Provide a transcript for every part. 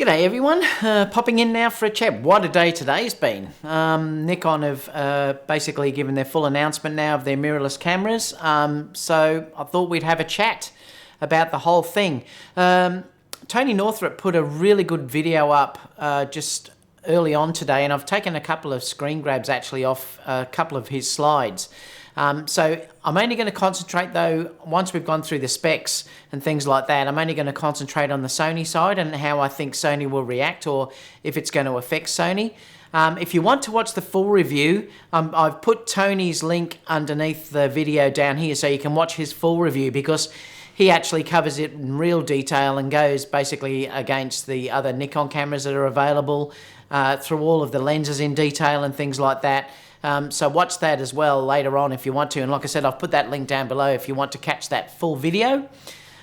G'day everyone, popping in now for a chat. What a day today's been. Nikon have basically given their full announcement now of their mirrorless cameras, so I thought we'd have a chat about the whole thing. Tony Northrup put a really good video up just early on today, and I've taken a couple of screen grabs actually off a couple of his slides. So I'm only going to concentrate though, once we've gone through the specs and things like that, I'm only going to concentrate on the Sony side and how I think Sony will react or if it's going to affect Sony. If you want to watch the full review, I've put Tony's link underneath the video down here so you can watch his full review, because he actually covers it in real detail and goes basically against the other Nikon cameras that are available, through all of the lenses in detail and things like that. So watch that as well later on if you want to. And like I said, I've put that link down below if you want to catch that full video.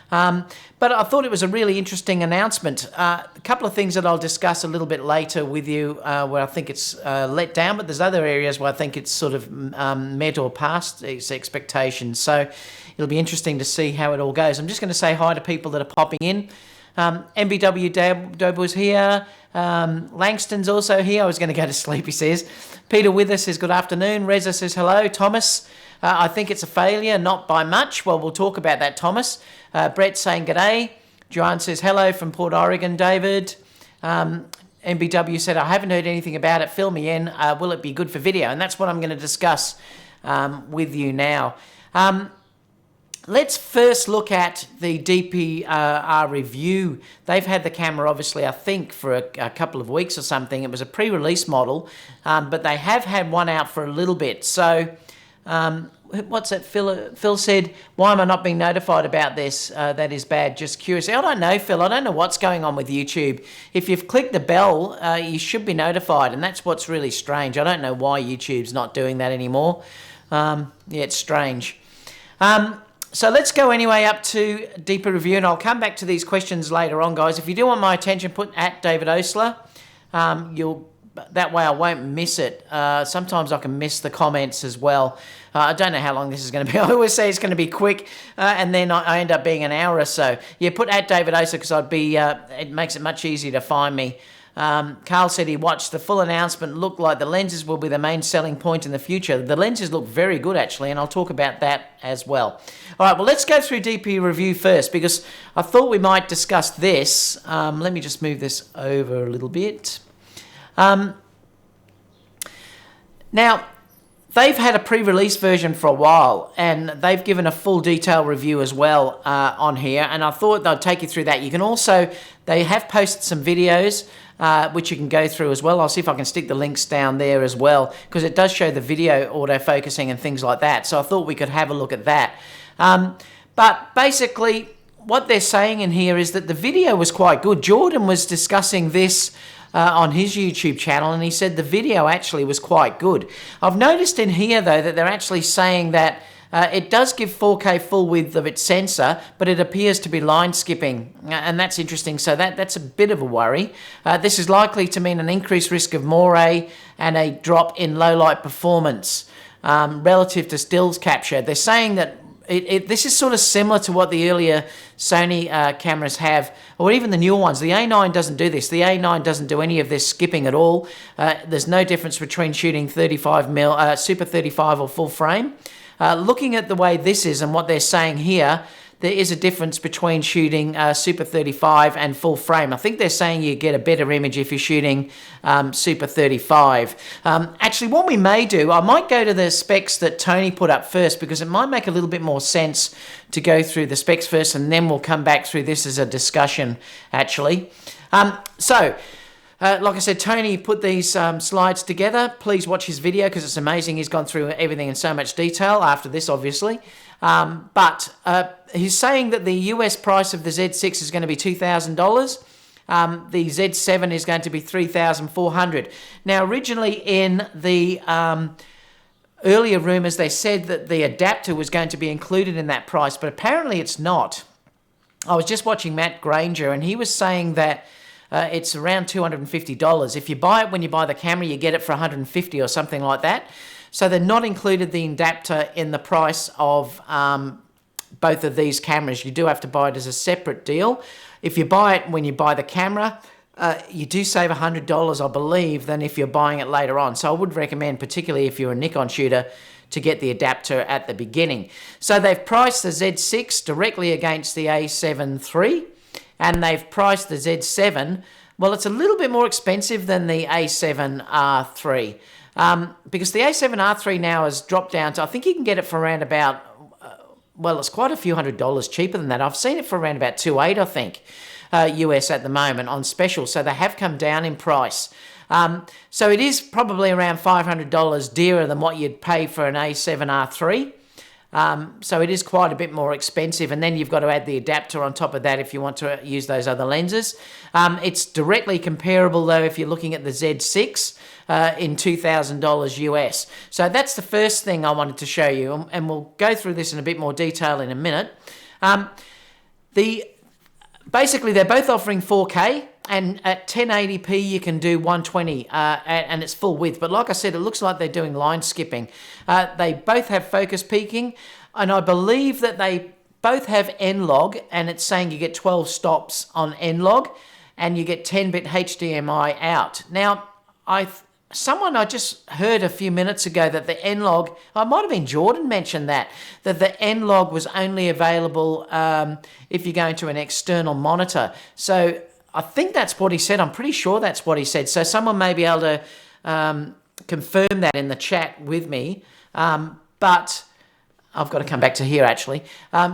But I thought it was a really interesting announcement. A couple of things that I'll discuss a little bit later with you where I think it's let down, but there's other areas where I think it's sort of met or passed its expectations. So it'll be interesting to see how it all goes. I'm just going to say hi to people that are popping in. MBW Dab was here. Langston's also here. I was going to go to sleep, he says. Peter Wither says good afternoon. Reza says hello. Thomas, I think it's a failure, not by much. Well, we'll talk about that, Thomas. Brett saying g'day. Joanne says hello from Port Oregon, David. MBW said, I haven't heard anything about it. Fill me in. Will it be good for video? And that's what I'm going to discuss with you now. Let's first look at the DpReview. They've had the camera, obviously, I think, for a couple of weeks or something. It was a pre-release model, but they have had one out for a little bit. So, what's that? Phil said, why am I not being notified about this? That is bad. Just curious. I don't know, Phil. I don't know what's going on with YouTube. If you've clicked the bell, you should be notified, and that's what's really strange. I don't know why YouTube's not doing that anymore. Yeah, it's strange. So let's go anyway up to DpReview, and I'll come back to these questions later on, guys. If you do want my attention, put at David Osler. That way I won't miss it. Sometimes I can miss the comments as well. I don't know how long this is going to be. I always say it's going to be quick, and then I end up being an hour or so. Yeah, put at David Osler because it makes it much easier to find me. Carl said he watched the full announcement. Looked like the lenses will be the main selling point in the future. The lenses look very good, actually, and I'll talk about that as well. All right, well, let's go through DpReview first, because I thought we might discuss this. Let me just move this over a little bit. Now, they've had a pre-release version for a while, and they've given a full detail review as well on here, and I thought they'd take you through that. You can also, they have posted some videos which you can go through as well. I'll see if I can stick the links down there as well, because it does show the video auto-focusing and things like that, so I thought we could have a look at that. But basically, what they're saying in here is that the video was quite good. Jordan was discussing this on his YouTube channel, and he said the video actually was quite good. I've noticed in here, though, that they're actually saying that it does give 4K full width of its sensor, but it appears to be line skipping, and that's interesting. So that's a bit of a worry. This is likely to mean an increased risk of moire and a drop in low light performance relative to stills capture. They're saying that this is sort of similar to what the earlier Sony cameras have, or even the newer ones. The A9 doesn't do this. The A9 doesn't do any of this skipping at all. There's no difference between shooting 35mm, Super 35 or full frame. Looking at the way this is and what they're saying here, there is a difference between shooting Super 35 and full frame. I think they're saying you get a better image if you're shooting Super 35. Actually, what we may do, I might go to the specs that Tony put up first, because it might make a little bit more sense to go through the specs first, and then we'll come back through this as a discussion, actually. Like I said, Tony put these slides together. Please watch his video because it's amazing. He's gone through everything in so much detail after this, obviously. But he's saying that the US price of the Z6 is going to be $2,000. The Z7 is going to be $3,400. Now, originally in the earlier rumours, they said that the adapter was going to be included in that price, but apparently it's not. I was just watching Matt Granger, and he was saying that it's around $250. If you buy it when you buy the camera, you get it for $150 or something like that. So they're not included the adapter in the price of both of these cameras. You do have to buy it as a separate deal. If you buy it when you buy the camera, you do save $100, I believe, than if you're buying it later on. So I would recommend, particularly if you're a Nikon shooter, to get the adapter at the beginning. So they've priced the Z6 directly against the A7 III, and they've priced the Z7, well, it's a little bit more expensive than the A7R3, because the A7R3 now has dropped down to, I think you can get it for around about, well, it's quite a few $100 cheaper than that. I've seen it for around about $2.8, I think. US at the moment on special, so they have come down in price. So it is probably around $500 dearer than what you'd pay for an A7R3. So it is quite a bit more expensive, and then you've got to add the adapter on top of that if you want to use those other lenses. It's directly comparable though if you're looking at the Z6 in $2,000 US. So that's the first thing I wanted to show you, and we'll go through this in a bit more detail in a minute. Basically, they're both offering 4K, and at 1080p you can do 120, and it's full width. But like I said, it looks like they're doing line skipping. They both have focus peaking, and I believe that they both have N-Log, and it's saying you get 12 stops on N-Log, and you get 10-bit HDMI out. Now, someone I just heard a few minutes ago that the N-Log, it might have been Jordan mentioned that the N-Log was only available if you're going to an external monitor. So I think that's what he said. I'm pretty sure that's what he said. So someone may be able to confirm that in the chat with me. But I've got to come back to here actually.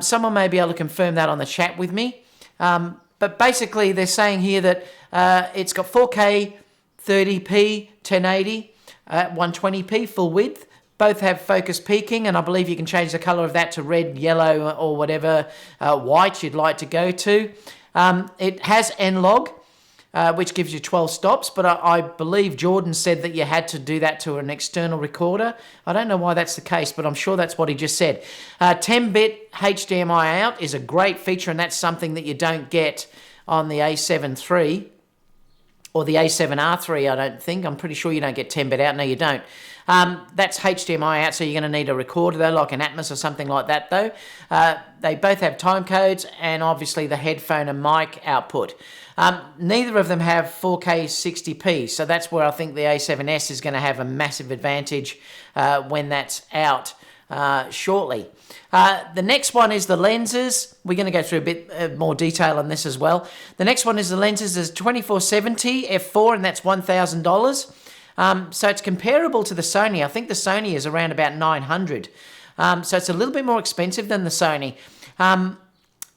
Someone may be able to confirm that on the chat with me. But basically they're saying here that it's got 4K, 30p, 1080, 120p full width. Both have focus peaking, and I believe you can change the color of that to red, yellow, or whatever white you'd like to go to. It has N-Log, which gives you 12 stops, but I believe Jordan said that you had to do that to an external recorder. I don't know why that's the case, but I'm sure that's what he just said. 10-bit HDMI out is a great feature, and that's something that you don't get on the A7 III. Or the A7R3, I don't think. I'm pretty sure you don't get 10-bit out. No, you don't. That's HDMI out, so you're going to need a recorder, though, like an Atmos or something like that, though. They both have time codes and, obviously, the headphone and mic output. Neither of them have 4K 60p, so that's where I think the A7S is going to have a massive advantage when that's out shortly. The next one is the lenses. We're going to go through a bit more detail on this as well. The next one is the lenses. There's 2470 f4, and that's $1,000. So it's comparable to the Sony. I think the Sony is around about $900. So it's a little bit more expensive than the Sony.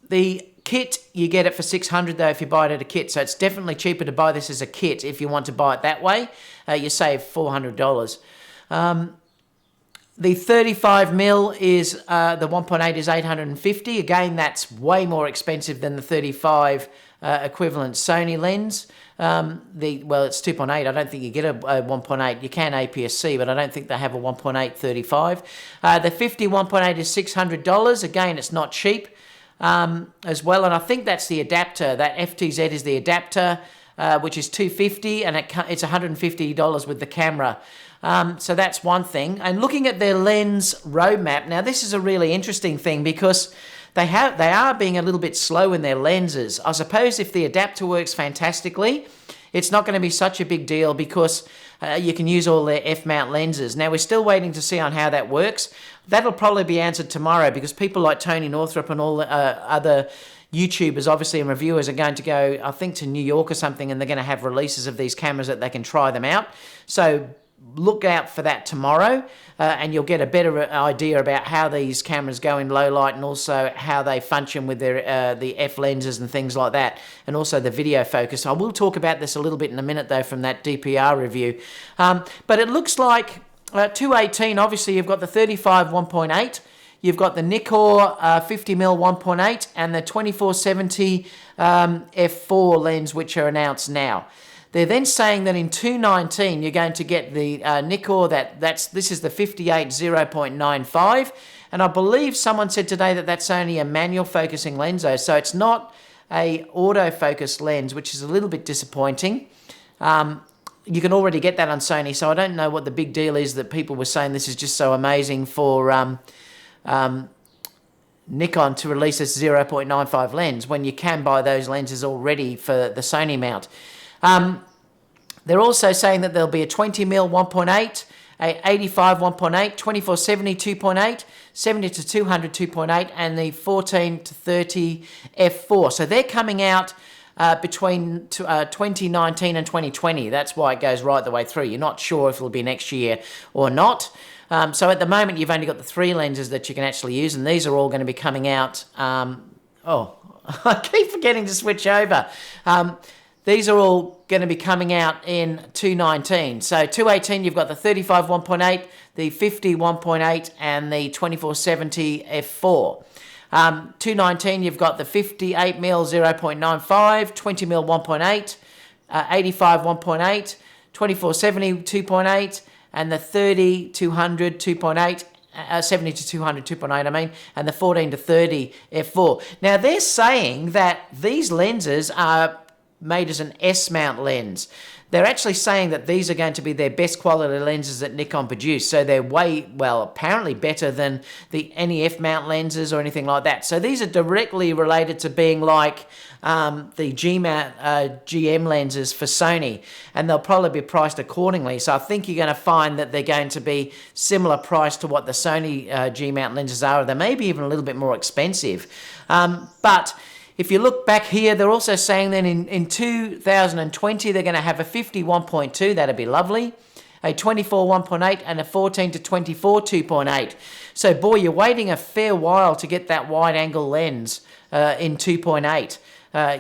The kit, you get it for $600 though if you buy it at a kit. So it's definitely cheaper to buy this as a kit if you want to buy it that way. You save $400. The 35mm is, the 1.8 is $850. Again, that's way more expensive than the 35 equivalent Sony lens. Well, it's 2.8. I don't think you get a 1.8. You can APS-C, but I don't think they have a 1.8 35. The 50 1.8 is $600. Again, it's not cheap as well. And I think that's the adapter. That FTZ is the adapter, which is $250, and it's $150 with the camera. So that's one thing. And looking at their lens roadmap, now this is a really interesting thing because they are being a little bit slow in their lenses. I suppose if the adapter works fantastically, it's not going to be such a big deal because you can use all their F-mount lenses. Now we're still waiting to see on how that works. That'll probably be answered tomorrow because people like Tony Northrup and all the other YouTubers, obviously, and reviewers are going to go, I think, to New York or something, and they're going to have releases of these cameras that they can try them out. So look out for that tomorrow, and you'll get a better idea about how these cameras go in low light and also how they function with their the F lenses and things like that, and also the video focus. I will talk about this a little bit in a minute, though, from that DPR review. But it looks like 218, obviously, you've got the 35 1.8, you've got the Nikkor 50mm 1.8, and the 2470 f4 lens, which are announced now. They're then saying that in 219 you're going to get the Nikkor, this is the 58 0.95, and I believe someone said today that that's only a manual focusing lens, though, so it's not a autofocus lens, which is a little bit disappointing. You can already get that on Sony, so I don't know what the big deal is that people were saying this is just so amazing for Nikon to release this 0.95 lens when you can buy those lenses already for the Sony mount. They're also saying that there'll be a 20mm 1.8, a 85 1.8, 2470 2.8, 70 to 200 2.8, and the 14 to 30 f4. So they're coming out between 2019 and 2020. That's why it goes right the way through. You're not sure if it'll be next year or not. So at the moment, you've only got the 3 lenses that you can actually use, and these are all going to be coming out. I keep forgetting to switch over. These are all going to be coming out in 2019. So 2018, you've got the 35 1.8, the 50 1.8, and the 2470 f4. 2019, you've got the 58mm 0.95, 20mm 1.8, 85 1.8, 2470 2.8, and the 30 200 2.8. 70 to 200 2.8 I mean, and the 14 to 30 f4. Now they're saying that these lenses are made as an S-mount lens. They're actually saying that these are going to be their best quality lenses that Nikon produce, so they're apparently better than any F-mount lenses or anything like that. So these are directly related to being like the GM lenses for Sony, and they'll probably be priced accordingly. So I think you're going to find that they're going to be similar price to what the Sony G-mount lenses are, or they may be even a little bit more expensive. But if you look back here, they're also saying that in 2020, they're going to have a 50 1.2, that'd be lovely, a 24 1.8, and a 14 to 24 2.8. So boy, you're waiting a fair while to get that wide angle lens in 2.8.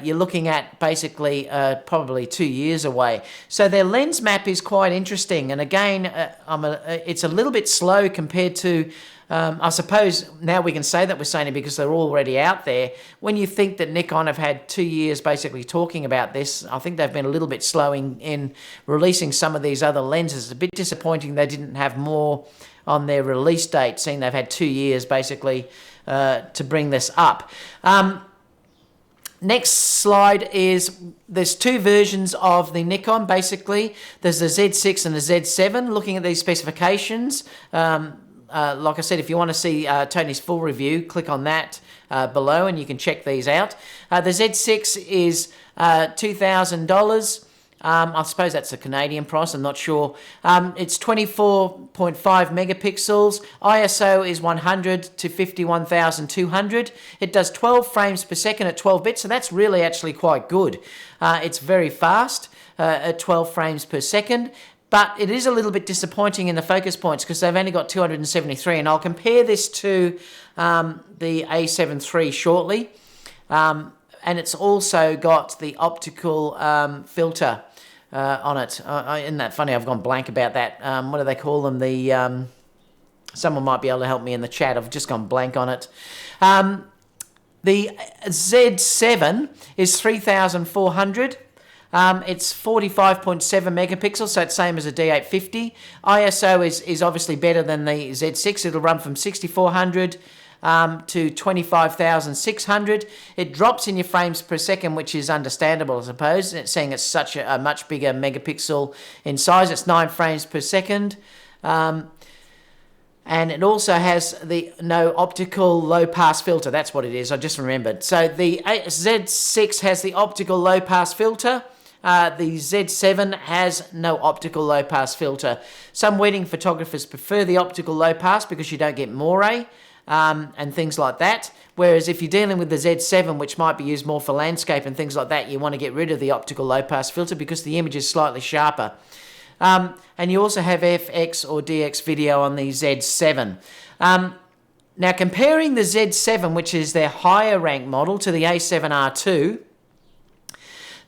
You're looking at basically probably 2 years away. So their lens map is quite interesting. And again, it's a little bit slow compared to, I suppose now we can say that with Sony because they're already out there. When you think that Nikon have had 2 years basically talking about this, I think they've been a little bit slow in releasing some of these other lenses. It's a bit disappointing they didn't have more on their release date, seeing they've had 2 years basically to bring this up. Next slide is, there's 2 versions of the Nikon basically. There's the Z6 and the Z7. Looking at these specifications, like I said, if you want to see Tony's full review, click on that below and you can check these out. The Z6 is $2,000. I suppose that's a Canadian price, I'm not sure. It's 24.5 megapixels. ISO is 100 to 51,200. It does 12 frames per second at 12 bits, so that's really actually quite good. It's very fast at 12 frames per second. But it is a little bit disappointing in the focus points because they've only got 273, and I'll compare this to the A7 III shortly. And it's also got the optical filter on it. Isn't that funny? I've gone blank about that. What do they call them? Someone might be able to help me in the chat. I've just gone blank on it. The Z7 is 3,400. It's 45.7 megapixels, so it's same as a D850. ISO is obviously better than the Z6. It'll run from 6,400 to 25,600. It drops in your frames per second, which is understandable, I suppose. It's saying it's such a much bigger megapixel in size. It's 9 frames per second. And it also has the no optical low pass filter. That's what it is. I just remembered. So the Z6 has the optical low pass filter. The Z7 has no optical low pass filter. Some wedding photographers prefer the optical low pass because you don't get moire and things like that. Whereas if you're dealing with the Z7, which might be used more for landscape and things like that, you want to get rid of the optical low pass filter because the image is slightly sharper. And you also have FX or DX video on the Z7. Now comparing the Z7, which is their higher rank model, to the A7R2,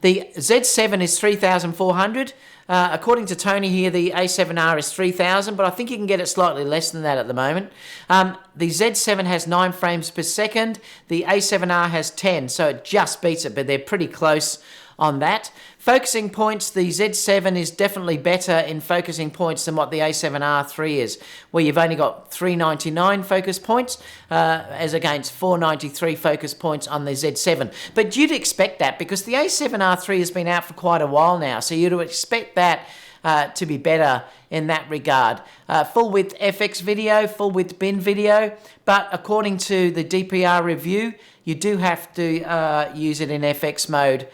the Z7 is 3,400. According to Tony here, the A7R is 3,000, but I think you can get it slightly less than that at the moment. The Z7 has 9 frames per second. The A7R has 10, so it just beats it, but they're pretty close on that. Focusing points, the Z7 is definitely better in focusing points than what the A7R3 is, where you've only got 399 focus points as against 493 focus points on the Z7. But you'd expect that because the A7R3 has been out for quite a while now, so you'd expect that to be better in that regard. Full width FX video, full width bin video, but according to the DpReview, you do have to use it in FX mode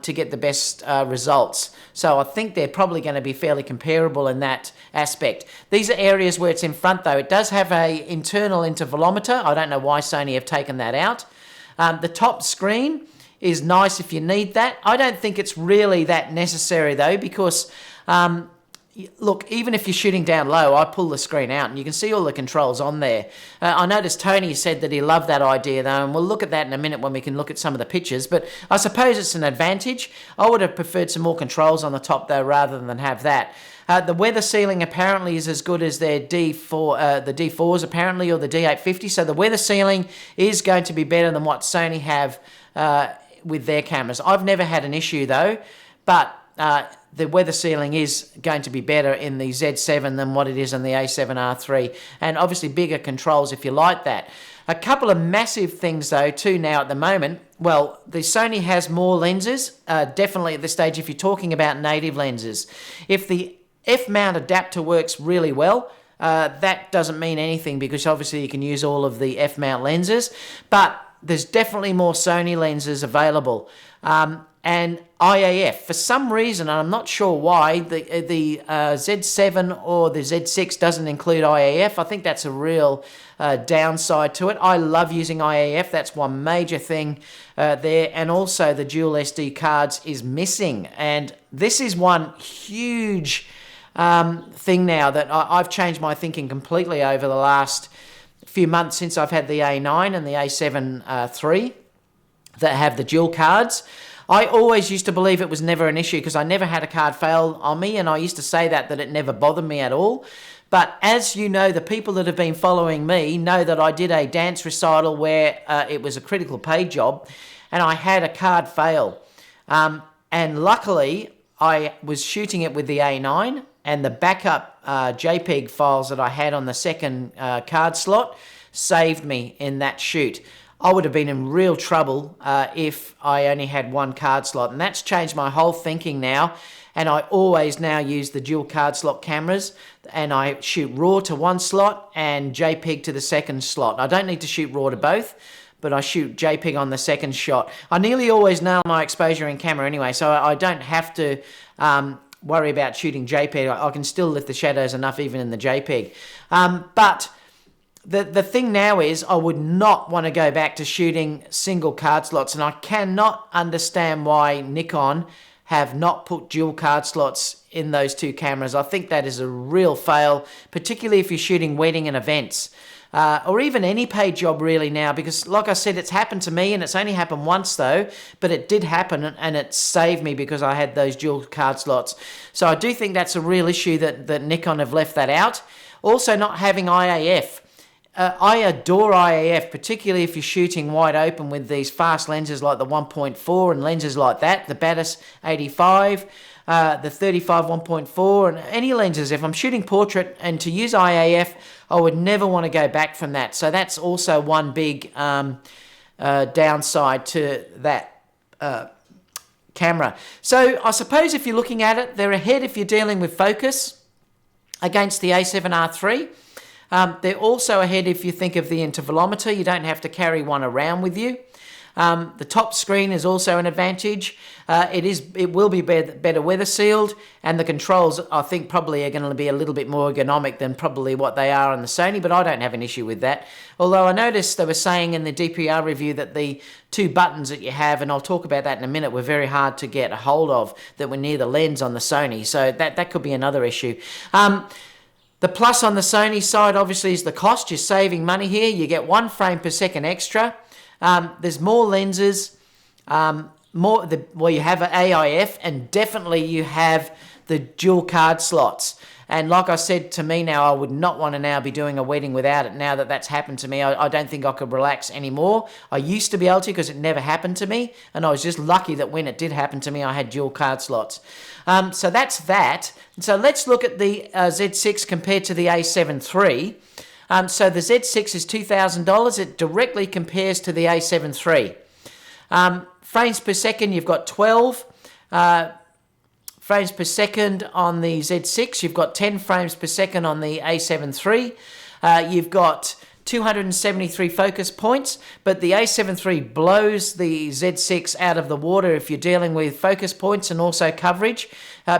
to get the best results. So I think they're probably going to be fairly comparable in that aspect. These are areas where it's in front though. It does have a internal intervalometer. I don't know why Sony have taken that out. The top screen is nice if you need that. I don't think it's really that necessary though, because look, even if you're shooting down low, I pull the screen out and you can see all the controls on there. I noticed Tony said that he loved that idea though, and we'll look at that in a minute when we can look at some of the pictures, but I suppose it's an advantage. I would have preferred some more controls on the top though, rather than have that. The weather sealing apparently is as good as their D4, the D4s apparently, or the D850, so the weather sealing is going to be better than what Sony have with their cameras. I've never had an issue though, but the weather sealing is going to be better in the Z7 than what it is in the A7R3, and obviously bigger controls if you like that. A couple of massive things though too now at the moment. Well, the Sony has more lenses, definitely at this stage if you're talking about native lenses. If the F-mount adapter works really well, that doesn't mean anything, because obviously you can use all of the F-mount lenses, but there's definitely more Sony lenses available. And IAF, for some reason, and I'm not sure why, the Z7 or the Z6 doesn't include IAF. I think that's a real downside to it. I love using IAF. That's one major thing there. And also the dual SD cards is missing. And this is one huge thing now that I've changed my thinking completely over the last few months since I've had the A9 and the A7 III that have the dual cards. I always used to believe it was never an issue because I never had a card fail on me, and I used to say that it never bothered me at all. But as you know, the people that have been following me know that I did a dance recital where it was a critical paid job, and I had a card fail. And luckily, I was shooting it with the A9, and the backup JPEG files that I had on the second card slot saved me in that shoot. I would have been in real trouble if I only had one card slot, and that's changed my whole thinking now. And I always now use the dual card slot cameras, and I shoot RAW to one slot and JPEG to the second slot. I don't need to shoot RAW to both, but I shoot JPEG on the second shot. I nearly always nail my exposure in camera anyway, so I don't have to worry about shooting JPEG. I can still lift the shadows enough even in the JPEG. But the thing now is I would not want to go back to shooting single card slots, and I cannot understand why Nikon have not put dual card slots in those two cameras. I think that is a real fail, particularly if you're shooting wedding and events. Or even any paid job really now, because like I said, it's happened to me, and it's only happened once though, but it did happen, and it saved me because I had those dual card slots. So I do think that's a real issue that Nikon have left that out. Also not having IAF. I adore IAF, particularly if you're shooting wide open with these fast lenses like the 1.4 and lenses like that, the Batis 85, the 35 1.4, and any lenses. If I'm shooting portrait and to use IAF, I would never want to go back from that. So that's also one big downside to that camera. So I suppose if you're looking at it, they're ahead if you're dealing with focus against the A7R3. They're also ahead if you think of the intervalometer. You don't have to carry one around with you. The top screen is also an advantage. It will be better weather sealed, and the controls I think probably are going to be a little bit more ergonomic than probably what they are on the Sony, but I don't have an issue with that. Although I noticed they were saying in the DpReview that the two buttons that you have, and I'll talk about that in a minute, were very hard to get a hold of, that were near the lens on the Sony, so that could be another issue. The plus on the Sony side obviously is the cost. You're saving money here. You get 1 frame per second extra. There's more lenses, you have an AIF, and definitely you have the dual card slots. And like I said, to me now, I would not want to now be doing a wedding without it. Now that that's happened to me, I don't think I could relax anymore. I used to be able to because it never happened to me, and I was just lucky that when it did happen to me, I had dual card slots. So that's that. So let's look at the Z6 compared to the A7 III. So the Z6 is $2,000. It directly compares to the A7 III. Frames per second, you've got 12. frames per second on the Z6. You've got 10 frames per second on the A7 III. You've got 273 focus points, but the A7 III blows the Z6 out of the water if you're dealing with focus points and also coverage,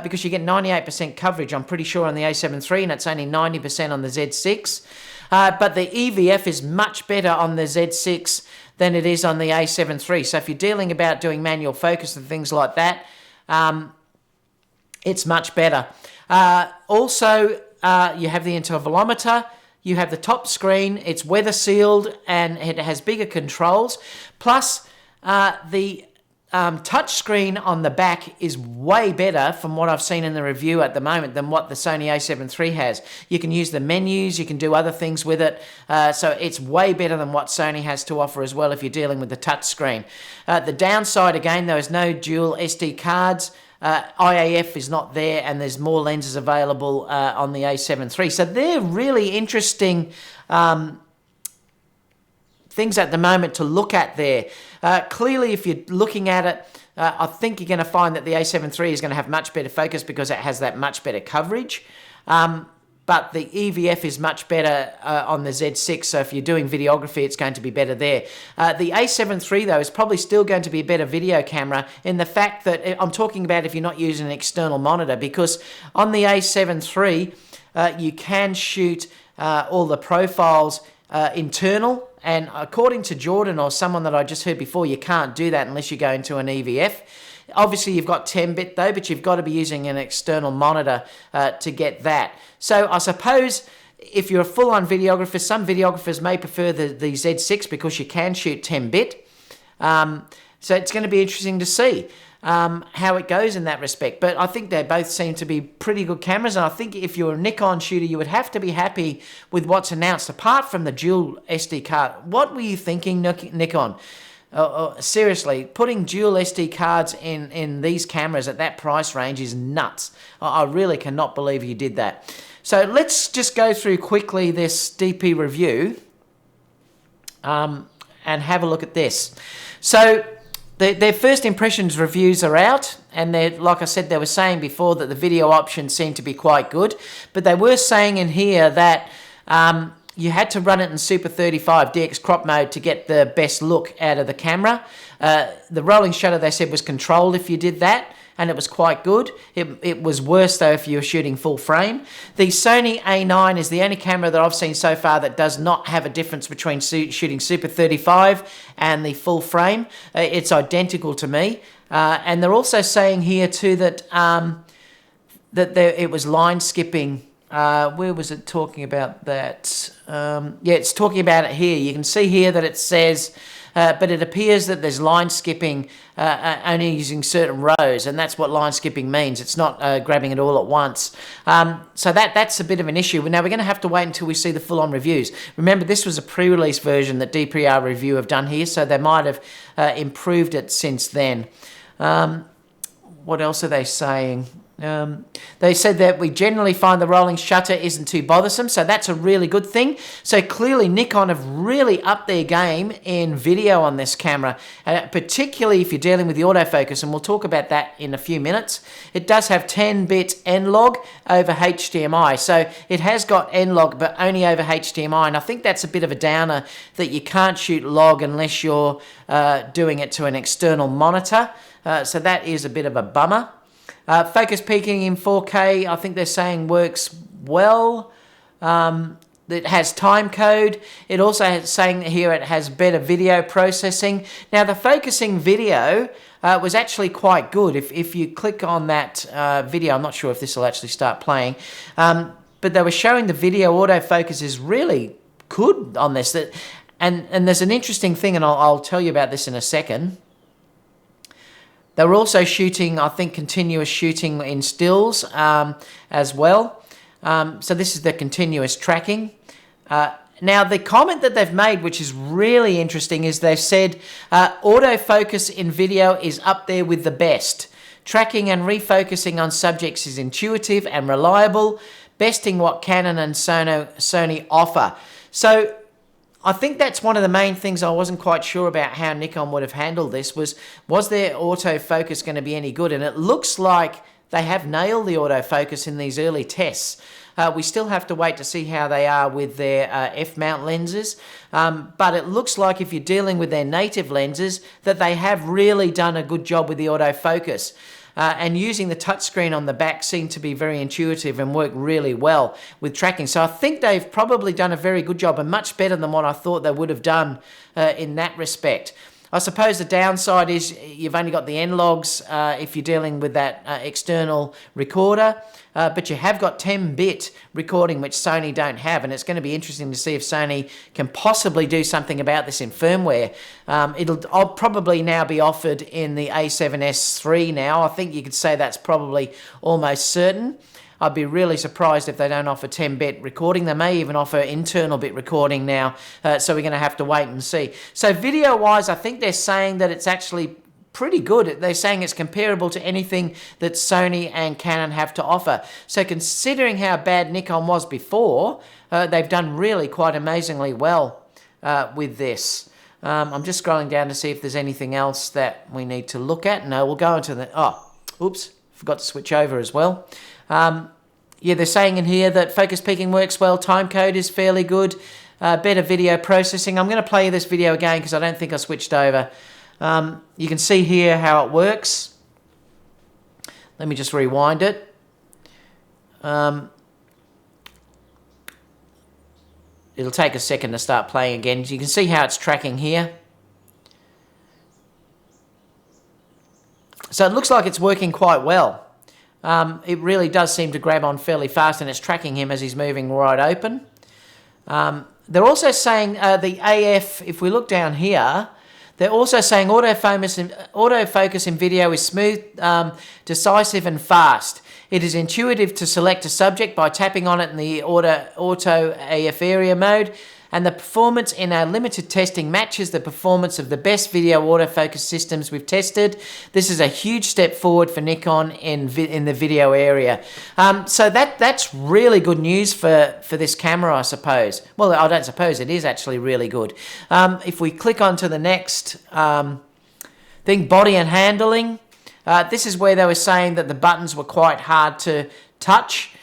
because you get 98% coverage, I'm pretty sure, on the A7 III, and it's only 90% on the Z6. But the EVF is much better on the Z6 than it is on the A7 III. So if you're dealing about doing manual focus and things like that, it's much better. Also, you have the intervalometer. You have the top screen, it's weather sealed, and it has bigger controls. Plus, the touch screen on the back is way better from what I've seen in the review at the moment than what the Sony A7 III has. You can use the menus, you can do other things with it, so it's way better than what Sony has to offer as well if you're dealing with the touch screen. The downside, again, there is no dual SD cards. IAF is not there, and there's more lenses available on the A7 III. So they're really interesting things at the moment to look at there. Clearly, if you're looking at it, I think you're going to find that the A7 III is going to have much better focus because it has that much better coverage. But the EVF is much better on the Z6, so if you're doing videography, it's going to be better there. The A7 III, though, is probably still going to be a better video camera in the fact that I'm talking about if you're not using an external monitor, because on the A7 III, you can shoot all the profiles internal, and according to Jordan or someone that I just heard before, you can't do that unless you go into an EVF. Obviously, you've got 10-bit though, but you've got to be using an external monitor to get that. So I suppose if you're a full-on videographer, some videographers may prefer the Z6 because you can shoot 10-bit. So it's going to be interesting to see how it goes in that respect. But I think they both seem to be pretty good cameras, and I think if you're a Nikon shooter, you would have to be happy with what's announced, apart from the dual SD card. What were you thinking, Nikon? Seriously, putting dual SD cards in these cameras at that price range is nuts. I really cannot believe you did that. So let's just go through quickly this DpReview and have a look at this. So their first impressions reviews are out, and like I said, they were saying before that the video options seem to be quite good, but they were saying in here that you had to run it in Super 35 DX crop mode to get the best look out of the camera. The rolling shutter, they said, was controlled if you did that, and it was quite good. It was worse, though, if you were shooting full frame. The Sony A9 is the only camera that I've seen so far that does not have a difference between shooting Super 35 and the full frame. It's identical to me. And they're also saying here, too, that it was line skipping. Where was it talking about that? Yeah, it's talking about it here. You can see here that it says, but it appears that there's line skipping only using certain rows, and that's what line skipping means. It's not grabbing it all at once. So that's a bit of an issue. Now, we're going to have to wait until we see the full-on reviews. Remember, this was a pre-release version that DpReview have done here, so they might have improved it since then. What else are they saying? They said that we generally find the rolling shutter isn't too bothersome, so that's a really good thing. So clearly Nikon have really upped their game in video on this camera, particularly if you're dealing with the autofocus, and we'll talk about that in a few minutes. It does have 10-bit N-Log over HDMI, so it has got N-Log but only over HDMI, and I think that's a bit of a downer that you can't shoot log unless you're doing it to an external monitor, so that is a bit of a bummer. Focus peaking in 4K, I think they're saying works well. It has time code. It also is saying here it has better video processing. Now, the focusing video was actually quite good. If you click on that video, I'm not sure if this will actually start playing, but they were showing the video autofocus is really good on this. And there's an interesting thing, and I'll tell you about this in a second. They were also shooting, I think, continuous shooting in stills as well. So this is the continuous tracking. Now, the comment that they've made, which is really interesting, is they've said autofocus in video is up there with the best. Tracking and refocusing on subjects is intuitive and reliable, besting what Canon and Sony offer. So I think that's one of the main things I wasn't quite sure about how Nikon would have handled this, was their autofocus going to be any good? And it looks like they have nailed the autofocus in these early tests. We still have to wait to see how they are with their f-mount lenses, but it looks like if you're dealing with their native lenses that they have really done a good job with the autofocus. And using the touchscreen on the back seemed to be very intuitive and work really well with tracking. So I think they've probably done a very good job and much better than what I thought they would have done in that respect. I suppose the downside is you've only got the N-logs if you're dealing with that external recorder, but you have got 10-bit recording, which Sony don't have, and it's going to be interesting to see if Sony can possibly do something about this in firmware. I'll probably now be offered in the A7S III now. I think you could say that's probably almost certain. I'd be really surprised if they don't offer 10-bit recording. They may even offer internal bit recording now, so we're going to have to wait and see. So video-wise, I think they're saying that it's actually pretty good. They're saying it's comparable to anything that Sony and Canon have to offer. So considering how bad Nikon was before, they've done really quite amazingly well with this. I'm just scrolling down to see if there's anything else that we need to look at. No, we'll go into the... Oh, oops, forgot to switch over as well. Yeah, they're saying in here that focus peaking works well, timecode is fairly good, better video processing. I'm going to play you this video again because I don't think I switched over. You can see here how it works. Let me just rewind it. It'll take a second to start playing again. You can see how it's tracking here. So it looks like it's working quite well. It really does seem to grab on fairly fast, and it's tracking him as he's moving right open. They're also saying the AF, if we look down here, they're also saying autofocus in video is smooth, decisive and fast. It is intuitive to select a subject by tapping on it in the auto AF area mode, and the performance in our limited testing matches the performance of the best video autofocus systems we've tested. This is a huge step forward for Nikon in the video area. So that's really good news for this camera, I suppose. Well, I don't suppose, it is actually really good. If we click on to the next thing, body and handling, this is where they were saying that the buttons were quite hard to touch.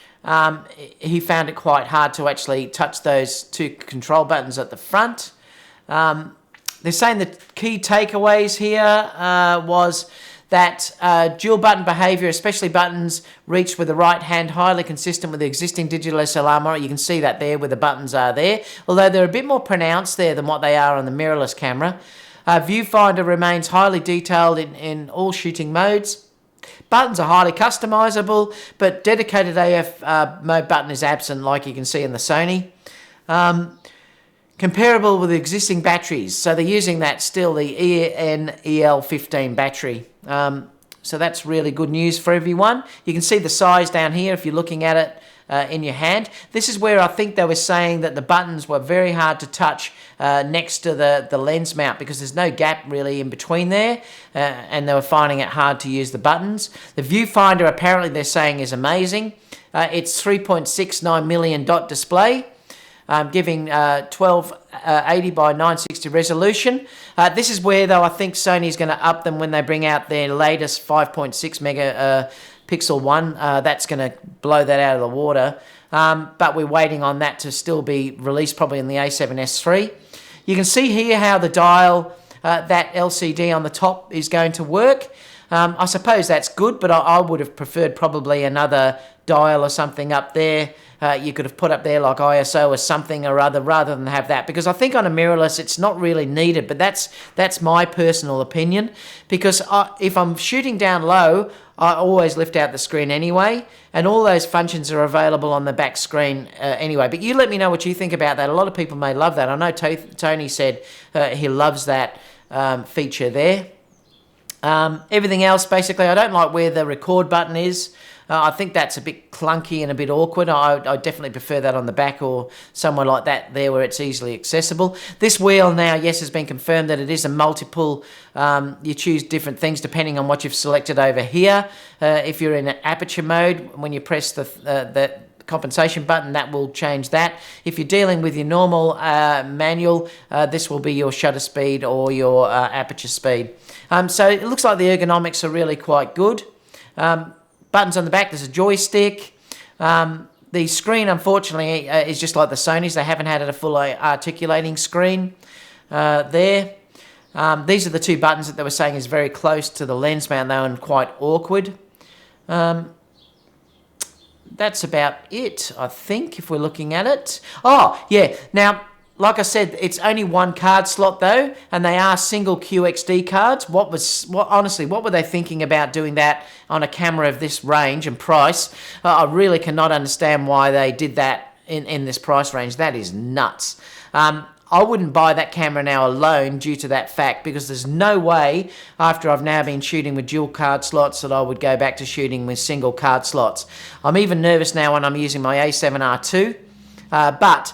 He found it quite hard to actually touch those two control buttons at the front. They're saying the key takeaways here was that dual button behavior, especially buttons reached with the right hand, highly consistent with the existing digital SLR model. You can see that there where the buttons are there, although they're a bit more pronounced there than what they are on the mirrorless camera. Viewfinder remains highly detailed in all shooting modes. Buttons are highly customizable, but dedicated AF mode button is absent, like you can see in the Sony. Comparable with existing batteries, so they're using that still, the EL15 battery. So that's really good news for everyone. You can see the size down here if you're looking at it in your hand. This is where I think they were saying that the buttons were very hard to touch next to the lens mount because there's no gap really in between there, and they were finding it hard to use the buttons. The viewfinder apparently they're saying is amazing. It's 3.69 million dot display, giving 1280 by 960 resolution. This is where though I think Sony's going to up them when they bring out their latest 5.6 megapixel one. That's going to blow that out of the water. But we're waiting on that to still be released probably in the A7S III. You can see here how the dial, that LCD on the top is going to work. I suppose that's good, but I would have preferred probably another dial or something up there. You could have put up there like ISO or something or other rather than have that, because I think on a mirrorless it's not really needed, but that's my personal opinion, because if I'm shooting down low I always lift out the screen anyway, and all those functions are available on the back screen anyway. But you let me know what you think about that. A lot of people may love that. I know Tony said he loves that feature there. Everything else, basically, I don't like where the record button is. I think that's a bit clunky and a bit awkward. I definitely prefer that on the back or somewhere like that there where it's easily accessible. This wheel now, yes, has been confirmed that it is a multiple. You choose different things depending on what you've selected over here. If you're in aperture mode, when you press the compensation button, that will change that. If you're dealing with your normal manual, this will be your shutter speed or your aperture speed. So it looks like the ergonomics are really quite good. buttons on the back. There's a joystick. The screen, unfortunately, is just like the Sonys. They haven't had a full articulating screen there. These are the two buttons that they were saying is very close to the lens mount, though, and quite awkward. That's about it, I think, if we're looking at it. Oh, yeah. Now, like I said, it's only one card slot, though, and they are single QXD cards. Honestly, what were they thinking about doing that on a camera of this range and price? I really cannot understand why they did that in this price range. That is nuts. I wouldn't buy that camera now alone due to that fact, because there's no way, after I've now been shooting with dual card slots, that I would go back to shooting with single card slots. I'm even nervous now when I'm using my A7R2, but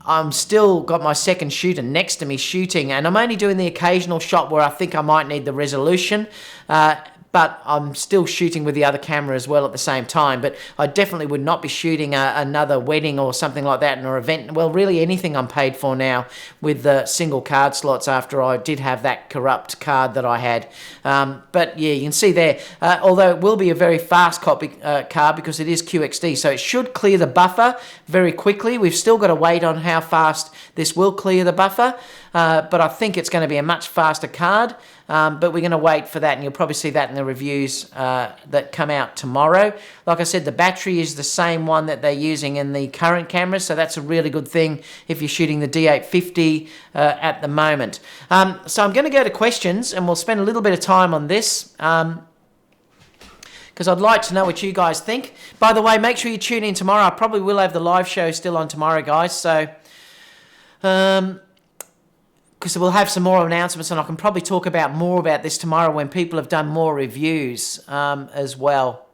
I'm still got my second shooter next to me shooting, and I'm only doing the occasional shot where I think I might need the resolution, but I'm still shooting with the other camera as well at the same time. But I definitely would not be shooting another wedding or something like that in an event. Well, really anything I'm paid for now with the single card slots after I did have that corrupt card that I had. But yeah, you can see there, although it will be a very fast copy card because it is QXD, so it should clear the buffer very quickly. We've still got to wait on how fast this will clear the buffer, but I think it's going to be a much faster card. But we're going to wait for that, and you'll probably see that in the reviews that come out tomorrow. Like I said, the battery is the same one that they're using in the current cameras, so that's a really good thing if you're shooting the D850 at the moment. So I'm going to go to questions, and we'll spend a little bit of time on this, because I'd like to know what you guys think. By the way, make sure you tune in tomorrow. I probably will have the live show still on tomorrow, guys, so because we'll have some more announcements, and I can probably talk about more about this tomorrow when people have done more reviews as well.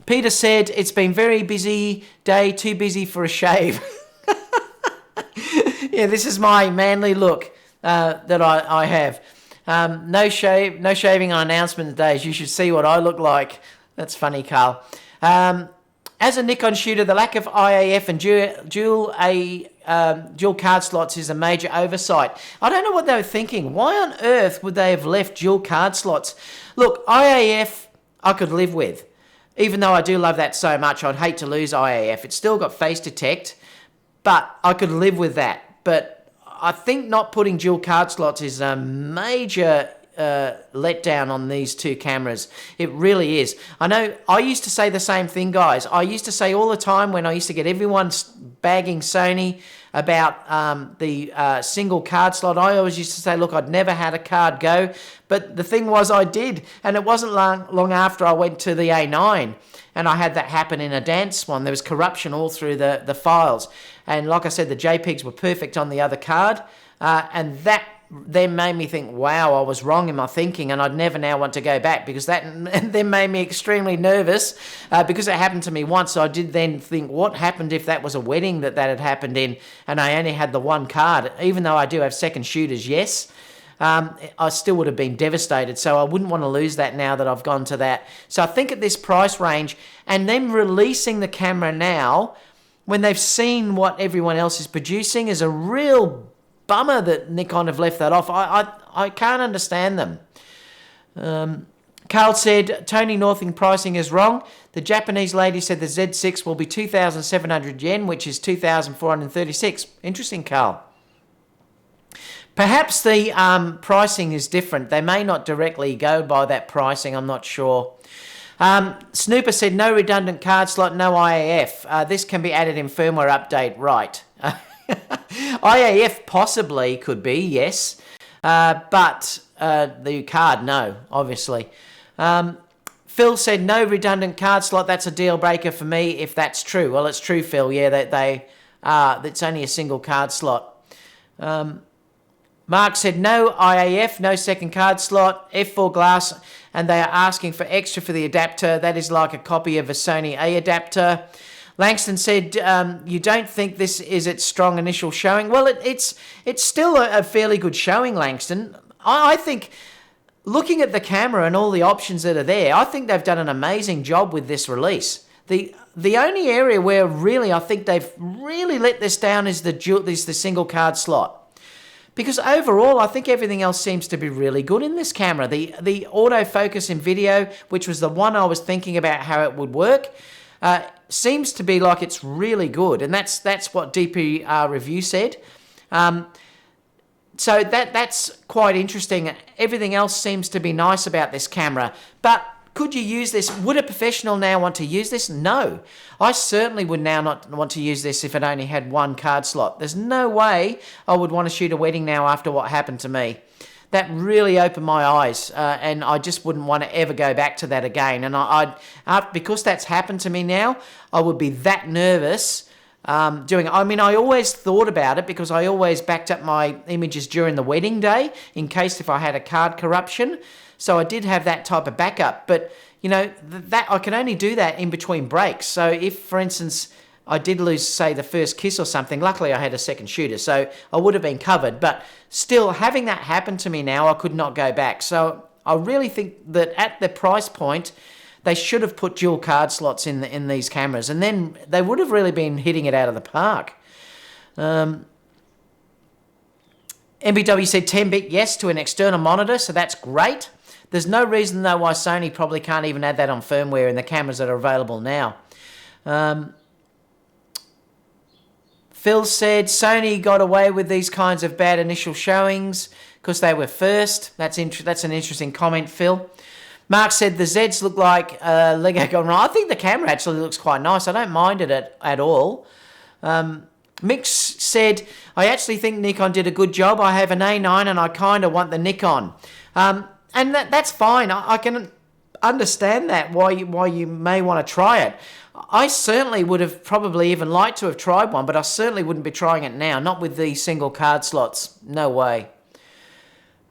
Peter said, it's been very busy day, too busy for a shave. Yeah, this is my manly look that I have. No shaving on announcement days. You should see what I look like. That's funny, Carl. As a Nikon shooter, the lack of IAF and dual card slots is a major oversight. I don't know what they were thinking. Why on earth would they have left dual card slots? Look, IAF I could live with. Even though I do love that so much, I'd hate to lose IAF. It's still got face detect, but I could live with that. But I think not putting dual card slots is a major letdown on these two cameras. It really is. I know I used to say the same thing, guys. I used to say all the time when I used to get everyone bagging Sony about the single card slot, I always used to say, look, I'd never had a card go, but the thing was I did, and it wasn't long after I went to the A9 and I had that happen in a dance one. There was corruption all through the files, and like I said, the JPEGs were perfect on the other card, and that then made me think, wow, I was wrong in my thinking, and I'd never now want to go back, because that then made me extremely nervous because it happened to me once. So I did then think, what happened if that was a wedding that had happened in and I only had the one card? Even though I do have second shooters, yes, I still would have been devastated. So I wouldn't want to lose that now that I've gone to that. So I think at this price range, and then releasing the camera now when they've seen what everyone else is producing, is a real bummer that Nikon have left that off. I can't understand them. Carl said, Tony Northing pricing is wrong. The Japanese lady said the Z6 will be 2,700 yen, which is 2,436. Interesting, Carl. Perhaps the pricing is different. They may not directly go by that pricing. I'm not sure. Snooper said, no redundant card slot, no IAF. This can be added in firmware update. Right. IAF possibly could be, yes, but the card, no, obviously. Phil said no redundant card slot. That's a deal breaker for me if that's true. Well, it's true, Phil. Yeah, it's only a single card slot. Mark said no IAF, no second card slot, F4 glass, and they are asking for extra for the adapter. That is like a copy of a Sony A adapter. Langston said, you don't think this is its strong initial showing? Well, it's still a fairly good showing, Langston. I think, looking at the camera and all the options that are there, I think they've done an amazing job with this release. The only area where really I think they've really let this down is the single card slot. because overall, I think everything else seems to be really good in this camera. The autofocus in video, which was the one I was thinking about how it would work, seems to be like it's really good, and that's what DpReview said. So that's quite interesting. Everything else seems to be nice about this camera, but could you use this? Would a professional now want to use this? No. I certainly would now not want to use this if it only had one card slot. There's no way I would want to shoot a wedding now after what happened to me. That really opened my eyes, and I just wouldn't want to ever go back to that again. And because that's happened to me now, I would be that nervous doing it. I mean, I always thought about it because I always backed up my images during the wedding day in case if I had a card corruption. So I did have that type of backup, but you know, that I can only do that in between breaks. So if, for instance, I did lose, say, the first kiss or something, luckily I had a second shooter, so I would have been covered. But still, having that happen to me now, I could not go back. So I really think that at the price point, they should have put dual card slots in these cameras, and then they would have really been hitting it out of the park. MBW said 10-bit yes to an external monitor, so that's great. There's no reason, though, why Sony probably can't even add that on firmware in the cameras that are available now. Phil said Sony got away with these kinds of bad initial showings because they were first. That's an interesting comment, Phil. Mark said the Zs look like Lego gone wrong. I think the camera actually looks quite nice. I don't mind it at all. Mix said, I actually think Nikon did a good job. I have an A9 and I kind of want the Nikon. And that's fine. I can understand that, why you may want to try it. I certainly would have probably even liked to have tried one, but I certainly wouldn't be trying it now, not with the single card slots. No way.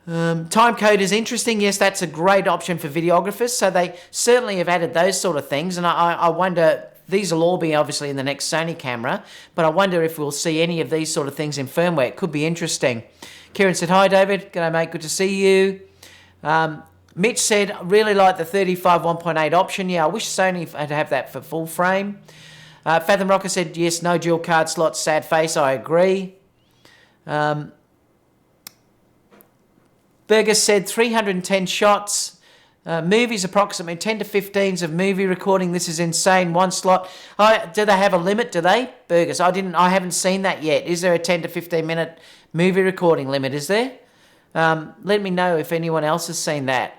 Time code is interesting. Yes, that's a great option for videographers. So they certainly have added those sort of things. And I wonder, these will all be obviously in the next Sony camera, but I wonder if we'll see any of these sort of things in firmware. It could be interesting. Kieran said, hi, David. G'day, mate. Good to see you. Mitch said, really like the 35 1.8 option. Yeah, I wish Sony had have that for full frame. Fathom Rocker said, yes, no dual card slots, sad face. I agree. Burgess said 310 shots. Movies approximately 10 to 15s of movie recording. This is insane. One slot. Do they have a limit? Do they? Burgess, I haven't seen that yet. Is there a 10 to 15 minute movie recording limit? Is there? Let me know if anyone else has seen that.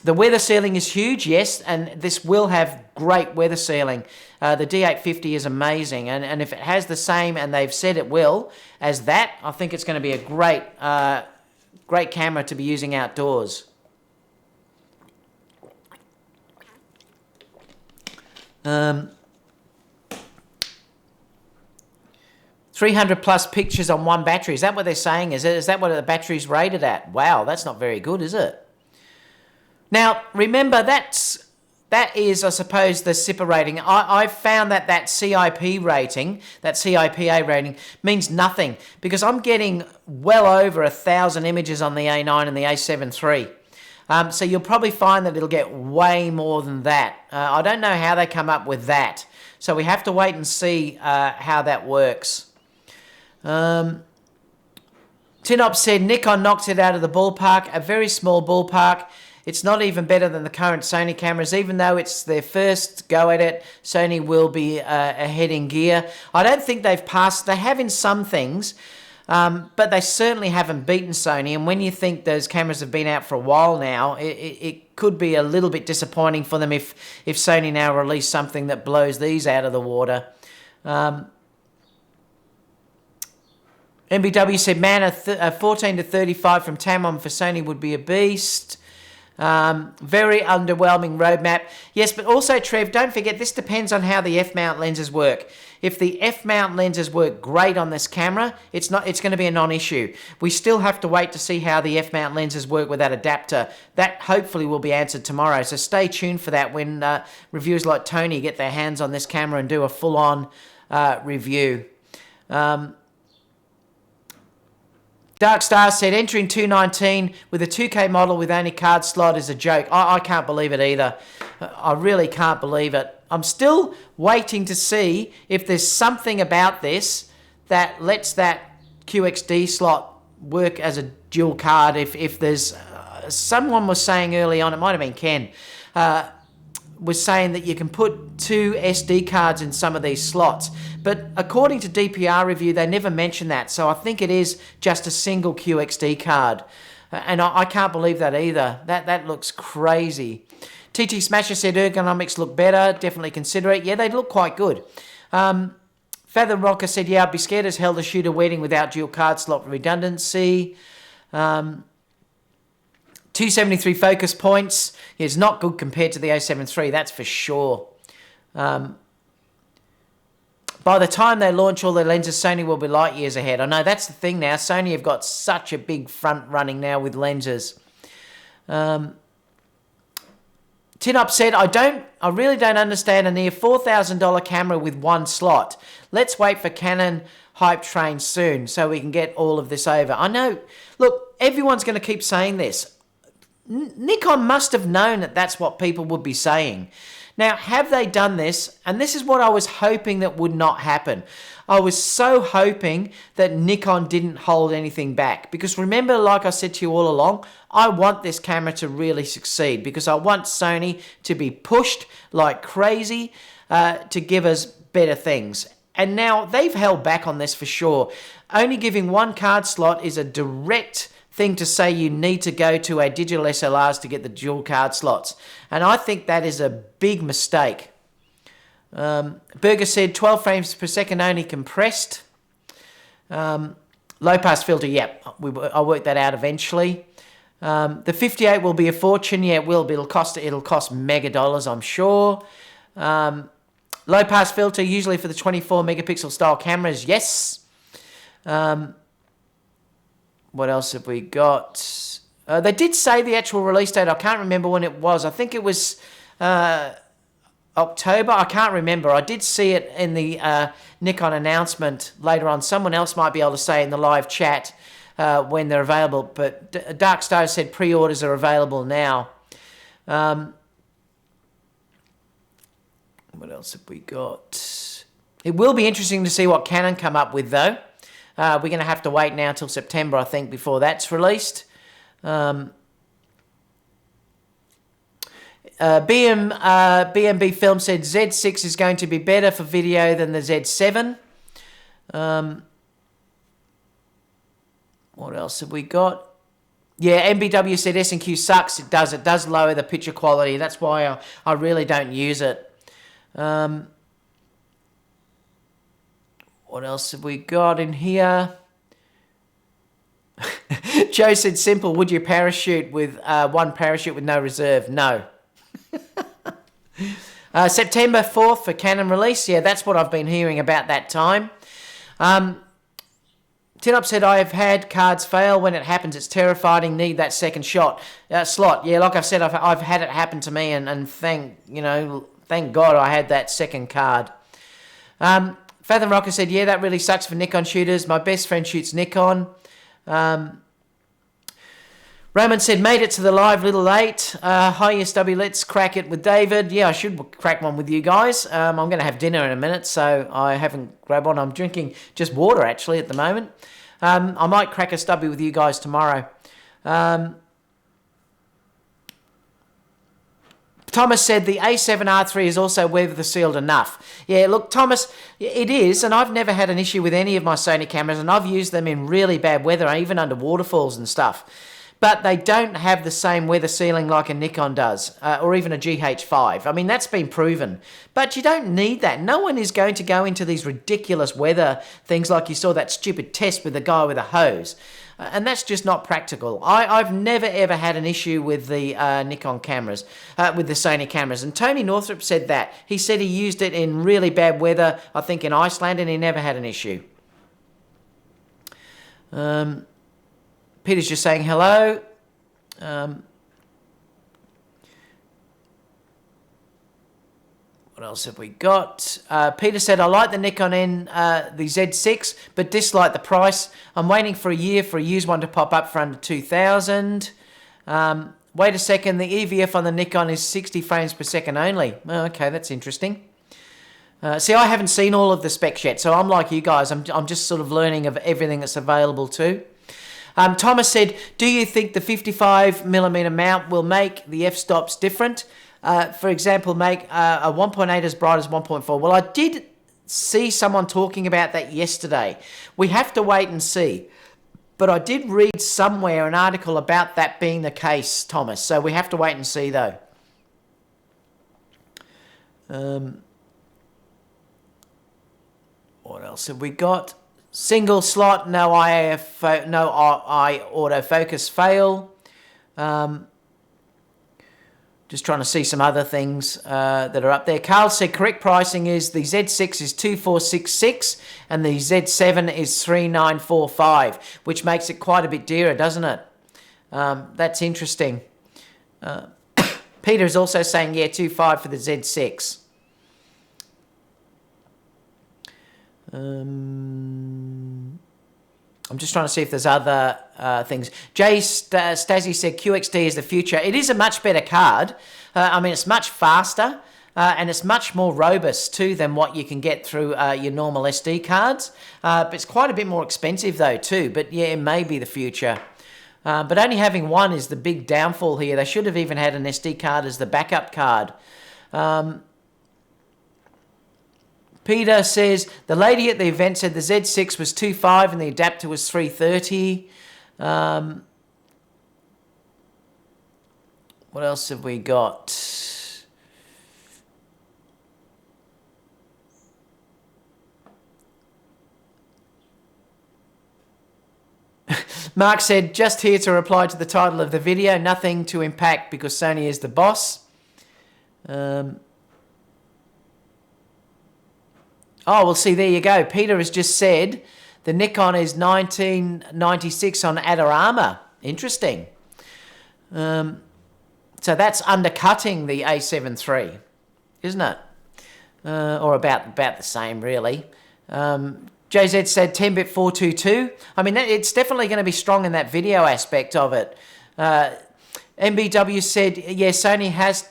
The weather sealing is huge, yes, and this will have great weather sealing. The D850 is amazing, and if it has the same, and they've said it will, as that, I think it's going to be a great camera to be using outdoors. Um, 300 plus pictures on one battery. Is that what they're saying? Is that what the battery's rated at? Wow, that's not very good, is it? Now, remember, that is, I suppose, the SIPA rating. I've found that CIP rating, that CIPA rating, means nothing because I'm getting well over 1,000 images on the A9 and the A7 III. So you'll probably find that it'll get way more than that. I don't know how they come up with that. So we have to wait and see how that works. Tinop said Nikon knocked it out of the ballpark, a very small ballpark. It's not even better than the current Sony cameras, even though it's their first go at it. Sony will be ahead in gear. I don't think they've passed. They have in some things, but they certainly haven't beaten Sony. And when you think those cameras have been out for a while now, it could be a little bit disappointing for them if Sony now release something that blows these out of the water. MBW said, man, a 14 to 35 from Tamron for Sony would be a beast. Very underwhelming roadmap. Yes, but also, Trev, don't forget, this depends on how the F-mount lenses work. If the F-mount lenses work great on this camera, it's going to be a non-issue. We still have to wait to see how the F-mount lenses work with that adapter. That hopefully will be answered tomorrow, so stay tuned for that when reviewers like Tony get their hands on this camera and do a full-on review. Dark Star said, entering 219 with a 2K model with only card slot is a joke. I can't believe it either. I really can't believe it. I'm still waiting to see if there's something about this that lets that QXD slot work as a dual card if there's... someone was saying early on, it might have been Ken, was saying that you can put 2 SD cards in some of these slots. But according to DpReview, they never mention that. So I think it is just a single QXD card. And I can't believe that either. That looks crazy. TT Smasher said ergonomics look better. Definitely consider it. Yeah, they look quite good. Fathom Rocker said, yeah, I'd be scared as hell to shoot a wedding without dual card slot redundancy. 273 focus points is not good compared to the 0.7 III, that's for sure. By the time they launch all their lenses, Sony will be light years ahead. I know, that's the thing now. Sony have got such a big front running now with lenses. Tinup said, I really don't understand a near $4,000 camera with one slot. Let's wait for Canon hype train soon so we can get all of this over. I know, look, everyone's going to keep saying this. Nikon must have known that that's what people would be saying. Now, have they done this? And this is what I was hoping that would not happen. I was so hoping that Nikon didn't hold anything back. Because remember, like I said to you all along, I want this camera to really succeed. Because I want Sony to be pushed like crazy to give us better things. And now they've held back on this for sure. Only giving one card slot is a direct thing to say you need to go to a digital SLRs to get the dual card slots. And I think that is a big mistake. Berger said 12 frames per second only compressed. Low pass filter, yep, I'll work that out eventually. The 58 will be a fortune, yeah, it will, it'll cost mega dollars, I'm sure. Low pass filter, usually for the 24 megapixel style cameras, yes. What else have we got? They did say the actual release date. I can't remember when it was. I think it was October. I can't remember. I did see it in the Nikon announcement later on. Someone else might be able to say in the live chat when they're available. But Dark Star said pre-orders are available now. What else have we got? It will be interesting to see what Canon come up with, though. We're going to have to wait now till September, I think, before that's released. BMB Film said Z6 is going to be better for video than the Z7. What else have we got? Yeah, MBW said S&Q sucks. It does lower the picture quality. That's why I really don't use it. What else have we got in here? Joe said, simple. Would you parachute with one parachute with no reserve? No. September 4th for Canon release. Yeah, that's what I've been hearing about that time. Tinup said, I have had cards fail. When it happens, it's terrifying. Need that second slot. Yeah, like I've said, I've had it happen to me, and thank God I had that second card. Fathom Rocker said, yeah, that really sucks for Nikon shooters. My best friend shoots Nikon. Roman said, made it to the live, little late. Hi, SW, let's crack it with David. Yeah, I should crack one with you guys. I'm going to have dinner in a minute, so I haven't grabbed one. I'm drinking just water, actually, at the moment. I might crack a stubby with you guys tomorrow. Thomas said the A7R3 is also weather sealed enough. Yeah, look, Thomas, it is, and I've never had an issue with any of my Sony cameras, and I've used them in really bad weather, even under waterfalls and stuff. But they don't have the same weather sealing like a Nikon does, or even a GH5. I mean, that's been proven. But you don't need that. No one is going to go into these ridiculous weather things like you saw that stupid test with the guy with a hose. And that's just not practical. I've never ever had an issue with the Nikon cameras, with the Sony cameras. And Tony Northrup said that. He said he used it in really bad weather, I think in Iceland, and he never had an issue. Peter's just saying hello. What else have we got? Peter said, I like the Nikon the Z6, but dislike the price. I'm waiting for a year for a used one to pop up for under 2,000. Wait a second, the EVF on the Nikon is 60 frames per second only. Oh, okay, that's interesting. See, I haven't seen all of the specs yet, so I'm like you guys. I'm just sort of learning of everything that's available too. Thomas said, do you think the 55mm mount will make the f-stops different? For example, make a 1.8 as bright as 1.4. Well, I did see someone talking about that yesterday. We have to wait and see. But I did read somewhere an article about that being the case, Thomas. So we have to wait and see, though. What else have we got? Single slot, no eye autofocus fail. Just trying to see some other things that are up there. Carl said correct pricing is the Z6 is 2466 and the Z7 is 3945, which makes it quite a bit dearer, doesn't it? That's interesting. Peter is also saying, yeah, 25 for the Z6. I'm just trying to see if there's other things. Jay Stazzy said QXD is the future. It is a much better card. I mean, it's much faster and it's much more robust too than what you can get through your normal SD cards. But it's quite a bit more expensive though too. But yeah, it may be the future. But only having one is the big downfall here. They should have even had an SD card as the backup card. Peter says, the lady at the event said the Z6 was 2.5 and the adapter was 330. What else have we got? Mark said, just here to reply to the title of the video, nothing to impact because Sony is the boss. Oh, well, see, there you go. Peter has just said the Nikon is 1996 on Adorama. Interesting. So that's undercutting the A7 III, isn't it? Or about the same, really. JZ said 10-bit 422. I mean, it's definitely going to be strong in that video aspect of it. MBW said, yeah, Sony has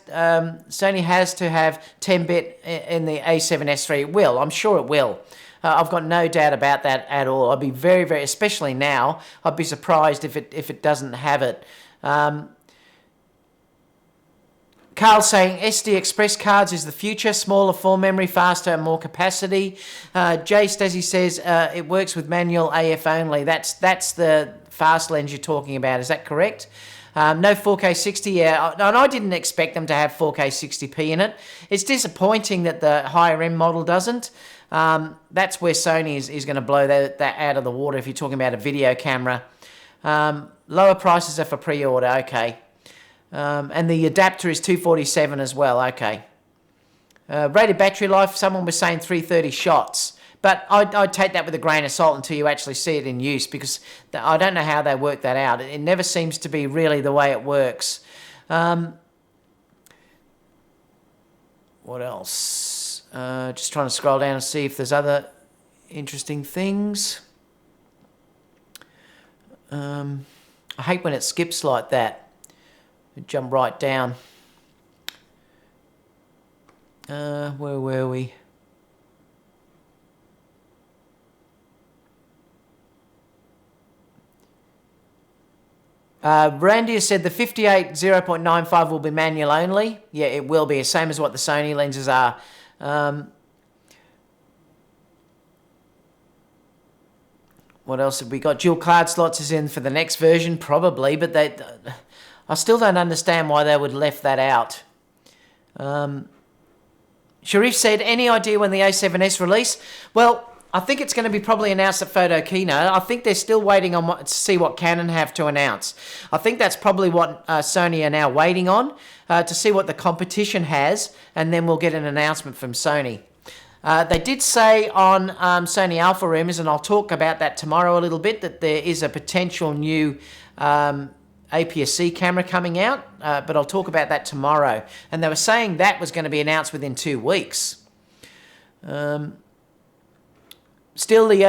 to have 10-bit in the A7S III. It will. I'm sure it will. I've got no doubt about that at all. I'd be very, very, especially now, I'd be surprised if it doesn't have it. Carl saying SD Express cards is the future, smaller form memory, faster and more capacity. Jay Stazzy says it works with manual AF only. That's the fast lens you're talking about. Is that correct? No 4K 60, yeah, and I didn't expect them to have 4K 60p in it. It's disappointing that the higher end model doesn't. That's where Sony is going to blow that out of the water if you're talking about a video camera. Lower prices are for pre-order, okay. And the adapter is 247 as well, okay. Rated battery life, someone was saying 330 shots. But I'd take that with a grain of salt until you actually see it in use because I don't know how they work that out. It never seems to be really the way it works. What else? Just trying to scroll down and see if there's other interesting things. I hate when it skips like that. It jump right down. Where were we? Randy has said the 58 0.95 will be manual only. Yeah, it will be, same as what the Sony lenses are. What else have we got? Dual card slots is in for the next version, probably, but I still don't understand why they would have left that out. Sharif said, any idea when the A7S release? Well, I think it's going to be probably announced at Photo Keynote. I think they're still waiting on to see what Canon have to announce. I think that's probably what Sony are now waiting on, to see what the competition has, and then we'll get an announcement from Sony. They did say on Sony Alpha Rumors, and I'll talk about that tomorrow a little bit, that there is a potential new APS-C camera coming out, but I'll talk about that tomorrow. And they were saying that was going to be announced within 2 weeks. Still, the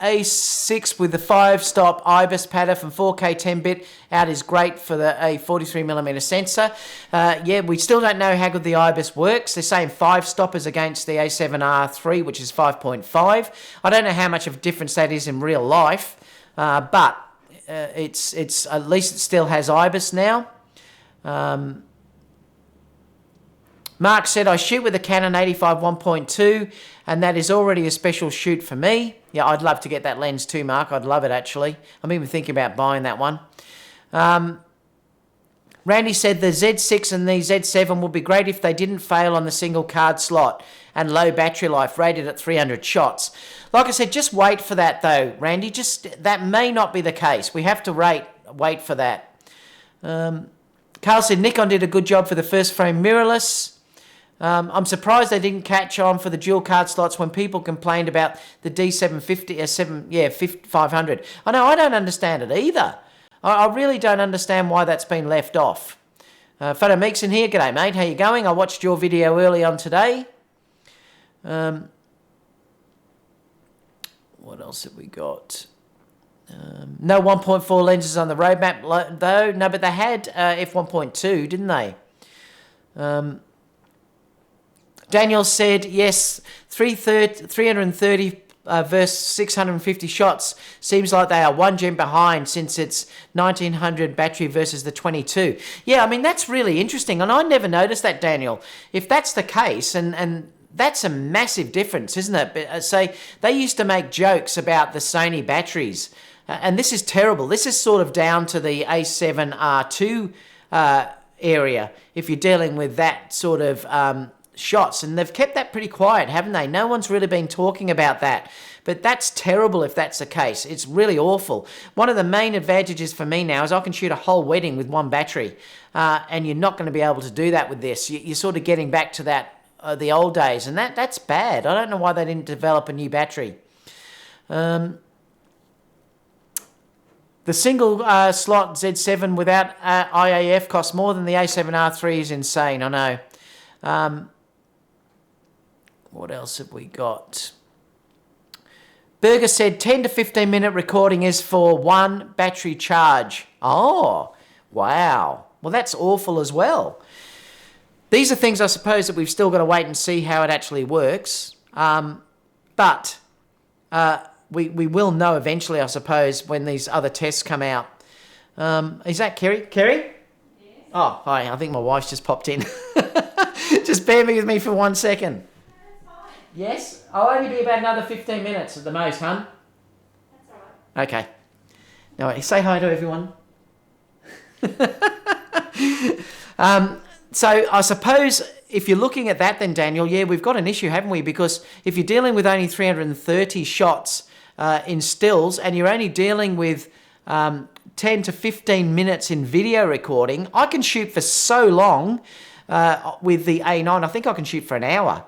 A6 with the 5-stop IBIS pattern from 4K 10-bit out is great for the a 43mm sensor. Yeah, we still don't know how good the IBIS works. They're saying 5 stoppers against the A7R3, which is 5.5. I don't know how much of a difference that is in real life, but it's at least it still has IBIS now. Mark said, I shoot with a Canon 85 1.2 and that is already a special shoot for me. Yeah, I'd love to get that lens too, Mark. I'd love it, actually. I'm even thinking about buying that one. Randy said the Z6 and the Z7 would be great if they didn't fail on the single card slot and low battery life, rated at 300 shots. Like I said, just wait for that, though, Randy. That may not be the case. We have to wait for that. Carl said Nikon did a good job for the first frame mirrorless. I'm surprised they didn't catch on for the dual card slots when people complained about the D750, 500. I know, I don't understand it either. I really don't understand why that's been left off. Photo Meeks in here. G'day, mate. How you going? I watched your video early on today. What else have we got? No 1.4 lenses on the roadmap, though. No, but they had f1.2, didn't they? Daniel said, yes, 330 versus 650 shots. Seems like they are 1 gen behind since it's 1900 battery versus the 22. Yeah, I mean, that's really interesting. And I never noticed that, Daniel. If that's the case, and that's a massive difference, isn't it? But, say, they used to make jokes about the Sony batteries. And this is terrible. This is sort of down to the A7R2 area, if you're dealing with that sort of shots, and they've kept that pretty quiet, haven't they? No one's really been talking about that, but that's terrible if that's the case. It's really awful. One of the main advantages for me now is I can shoot a whole wedding with one battery, and you're not going to be able to do that with this. You're sort of getting back to that the old days, and that's bad. I don't know why they didn't develop a new battery. The single slot Z7 without IAF costs more than the A7R3 is insane, I know. What else have we got? Berger said 10 to 15 minute recording is for 1 battery charge. Oh, wow. Well, that's awful as well. These are things, I suppose, that we've still got to wait and see how it actually works. But we will know eventually, I suppose, when these other tests come out. Is that Kerry? Kerry? Yes. Oh, hi. I think my wife's just popped in. Just bear with me for 1 second. Yes? I'll only be about another 15 minutes at the most, hun. That's all right. Okay. Now, say hi to everyone. So, I suppose if you're looking at that then, Daniel, yeah, we've got an issue, haven't we? Because if you're dealing with only 330 shots in stills and you're only dealing with 10 to 15 minutes in video recording, I can shoot for so long with the A9. I think I can shoot for an hour.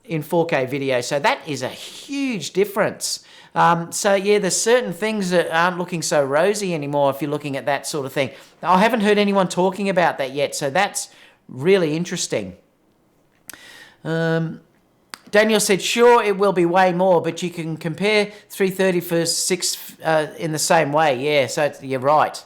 In 4K video, so that is a huge difference. So yeah, there's certain things that aren't looking so rosy anymore if you're looking at that sort of thing. I haven't heard anyone talking about that yet, so that's really interesting. Daniel said, sure, it will be way more, but you can compare 330 for 6 in the same way. Yeah, so you're right.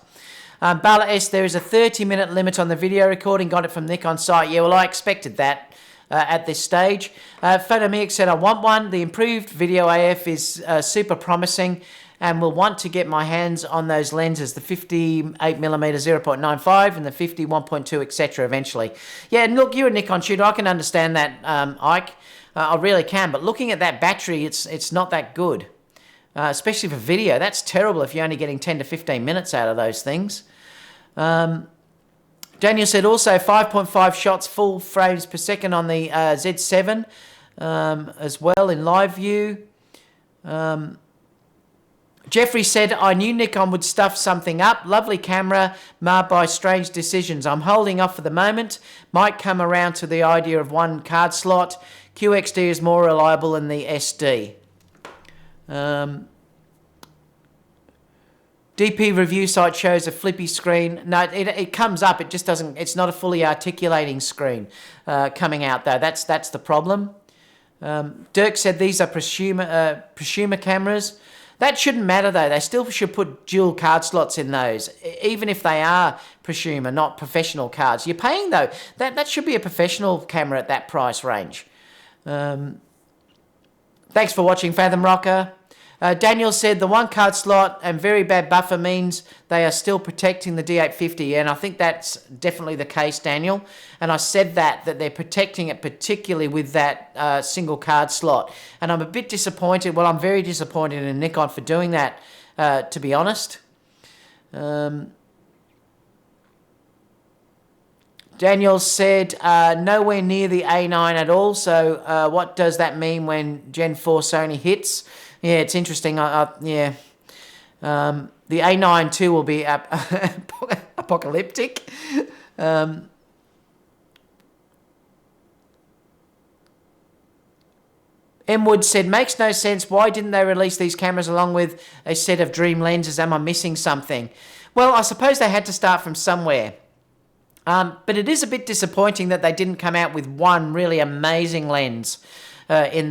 Bala S, there is a 30-minute limit on the video recording. Got it from Nikon site. Yeah, well, I expected that. At this stage. Photomix said, I want one. The improved video AF is super promising and will want to get my hands on those lenses, the 58mm 0.95 and the 50 1.2, etc. eventually. Yeah, and look, you're a Nikon shooter. I can understand that, Ike. I really can. But looking at that battery, it's not that good, especially for video. That's terrible if you're only getting 10 to 15 minutes out of those things. Daniel said also 5.5 shots full frames per second on the Z7 as well in live view. Jeffrey said, I knew Nikon would stuff something up. Lovely camera, marred by strange decisions. I'm holding off for the moment. Might come around to the idea of 1 card slot. QXD is more reliable than the SD. DpReview site shows a flippy screen. No, it comes up. It just doesn't. It's not a fully articulating screen coming out though. That's the problem. Dirk said these are prosumer cameras. That shouldn't matter though. They still should put dual card slots in those, even if they are prosumer, not professional cards. You're paying though. That should be a professional camera at that price range. Thanks for watching, Fathom Rocker. Daniel said the one card slot and very bad buffer means they are still protecting the D850, and I think that's definitely the case, Daniel. And I said that they're protecting it particularly with that single card slot. And I'm a bit disappointed. Well, I'm very disappointed in Nikon for doing that, to be honest. Daniel said nowhere near the A9 at all. So what does that mean when Gen 4 Sony hits? Yeah, it's interesting. Yeah. The A9 too will be apocalyptic. M. Wood said, makes no sense. Why didn't they release these cameras along with a set of dream lenses? Am I missing something? Well, I suppose they had to start from somewhere. But it is a bit disappointing that they didn't come out with one really amazing lens in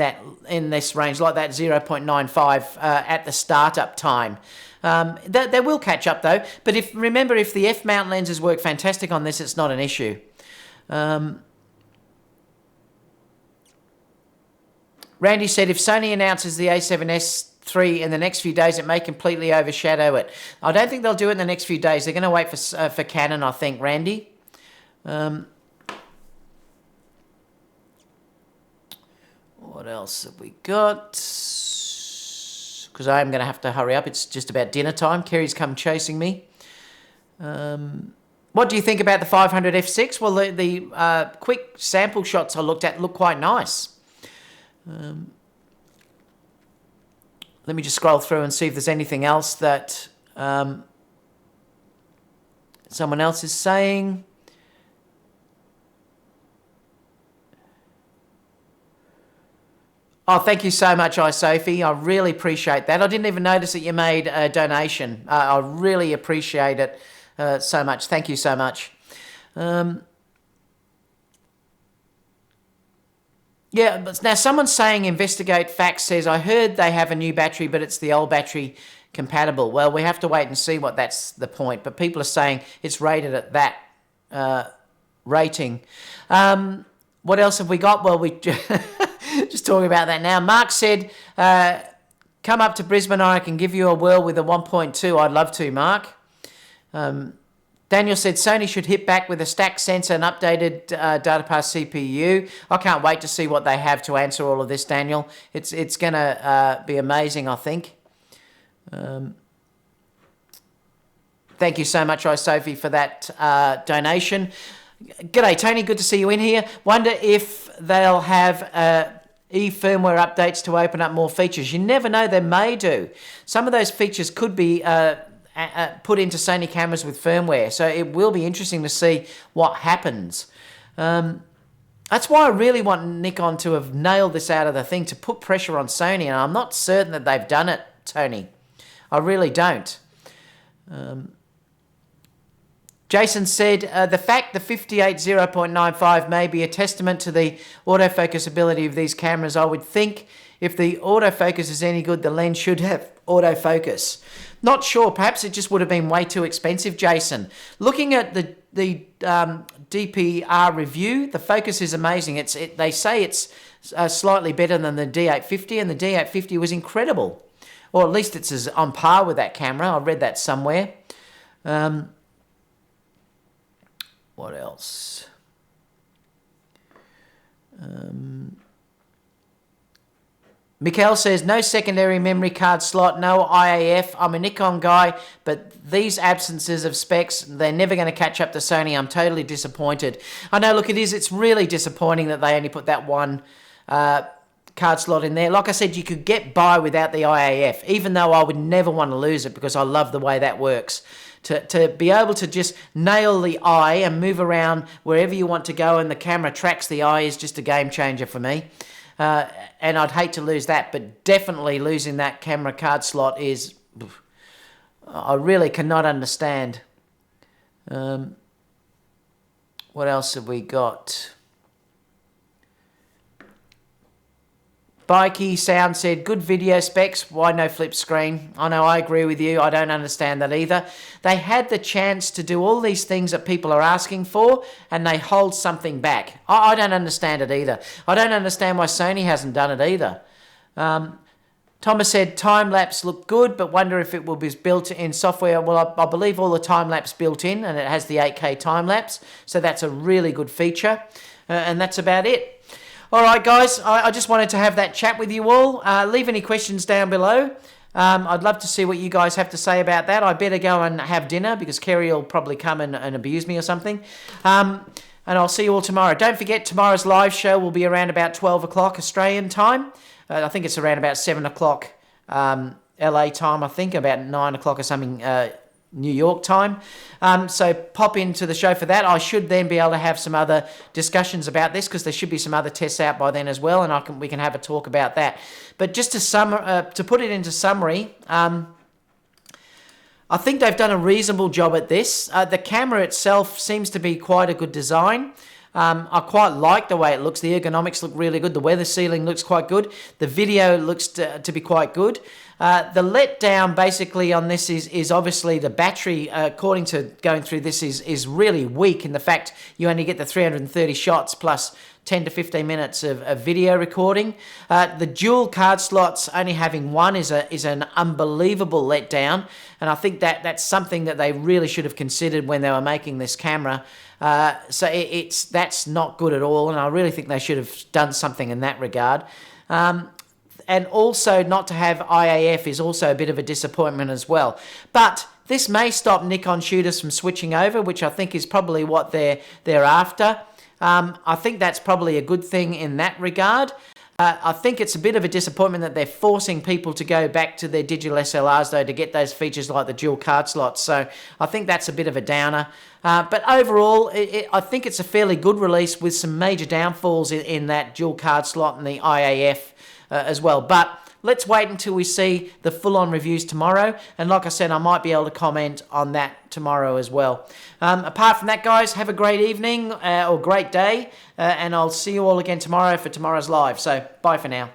this range, like that 0.95 at the startup time. They will catch up though. But remember, if the F-mount lenses work fantastic on this, it's not an issue. Randy said, if Sony announces the A7S3 in the next few days, it may completely overshadow it. I don't think they'll do it in the next few days. They're going to wait for Canon, I think, Randy. What else have we got? Because I am going to have to hurry up. It's just about dinner time. Kerry's come chasing me. What do you think about the 500 f6? Well, the quick sample shots I looked at look quite nice. Let me just scroll through and see if there's anything else that someone else is saying. Oh, thank you so much, Sophie. I really appreciate that. I didn't even notice that you made a donation. I really appreciate it so much. Thank you so much. Yeah, but now someone's saying Investigate Facts says, I heard they have a new battery, but it's the old battery compatible. Well, we have to wait and see what that's the point. But people are saying it's rated at that rating. What else have we got? Well, we just talking about that now. Mark said, come up to Brisbane, I can give you a whirl with a 1.2. I'd love to, Mark. Daniel said Sony should hit back with a stack sensor and updated data pass CPU. I can't wait to see what they have to answer all of this, Daniel. It's going to be amazing, I think. Thank you so much, Sophie, for that donation. G'day, Tony. Good to see you in here. Wonder if they'll have e-firmware updates to open up more features. You never know, they may do. Some of those features could be put into Sony cameras with firmware, so it will be interesting to see what happens. That's why I really want Nikon to have nailed this out of the thing, to put pressure on Sony, and I'm not certain that they've done it, Tony. I really don't. Jason said, the fact the 58 0.95 may be a testament to the autofocus ability of these cameras. I would think if the autofocus is any good, the lens should have autofocus. Not sure. Perhaps it just would have been way too expensive, Jason. Looking at the DpReview, the focus is amazing. They say it's slightly better than the D850, and the D850 was incredible. Or at least it's on par with that camera. I read that somewhere. What else? Mikhail says, no secondary memory card slot, no IAF. I'm a Nikon guy, but these absences of specs, they're never going to catch up to Sony. I'm totally disappointed. I know, look, it's really disappointing that they only put that one card slot in there. Like I said, you could get by without the IAF, even though I would never want to lose it because I love the way that works. To be able to just nail the eye and move around wherever you want to go and the camera tracks the eye is just a game changer for me. And I'd hate to lose that, but definitely losing that camera card slot is... I really cannot understand. What else have we got? Bikey Sound said, good video specs, why no flip screen? I know, I agree with you. I don't understand that either. They had the chance to do all these things that people are asking for, and they hold something back. I don't understand it either. I don't understand why Sony hasn't done it either. Thomas said, time-lapse looked good, but wonder if it will be built in software. Well, I believe all the time-lapse built in, and it has the 8K time-lapse, so that's a really good feature, and that's about it. All right, guys, I just wanted to have that chat with you all. Leave any questions down below. I'd love to see what you guys have to say about that. I better go and have dinner because Kerry will probably come and abuse me or something. And I'll see you all tomorrow. Don't forget, tomorrow's live show will be around about 12 o'clock Australian time. I think it's around about 7 o'clock LA time, I think, about 9 o'clock or something New York time. So pop into the show for that. I should then be able to have some other discussions about this because there should be some other tests out by then as well, and we can have a talk about that. But just to put it into summary, I think they've done a reasonable job at this. The camera itself seems to be quite a good design. I quite like the way it looks. The ergonomics look really good. The weather sealing looks quite good. The video looks to be quite good. The letdown basically on this is obviously the battery, according to going through this, is really weak in the fact you only get the 330 shots plus 10 to 15 minutes of video recording. The dual card slots only having one is an unbelievable letdown, and I think that's something that they really should have considered when they were making this camera. So that's not good at all, and I really think they should have done something in that regard. And also not to have IAF is also a bit of a disappointment as well. But this may stop Nikon shooters from switching over, which I think is probably what they're after. I think that's probably a good thing in that regard. I think it's a bit of a disappointment that they're forcing people to go back to their digital SLRs, though, to get those features like the dual card slots. So I think that's a bit of a downer. But overall, I think it's a fairly good release with some major downfalls in that dual card slot and the IAF as well. But let's wait until we see the full-on reviews tomorrow. And like I said, I might be able to comment on that tomorrow as well. Apart from that, guys, have a great evening or great day. And I'll see you all again tomorrow for tomorrow's live. So bye for now.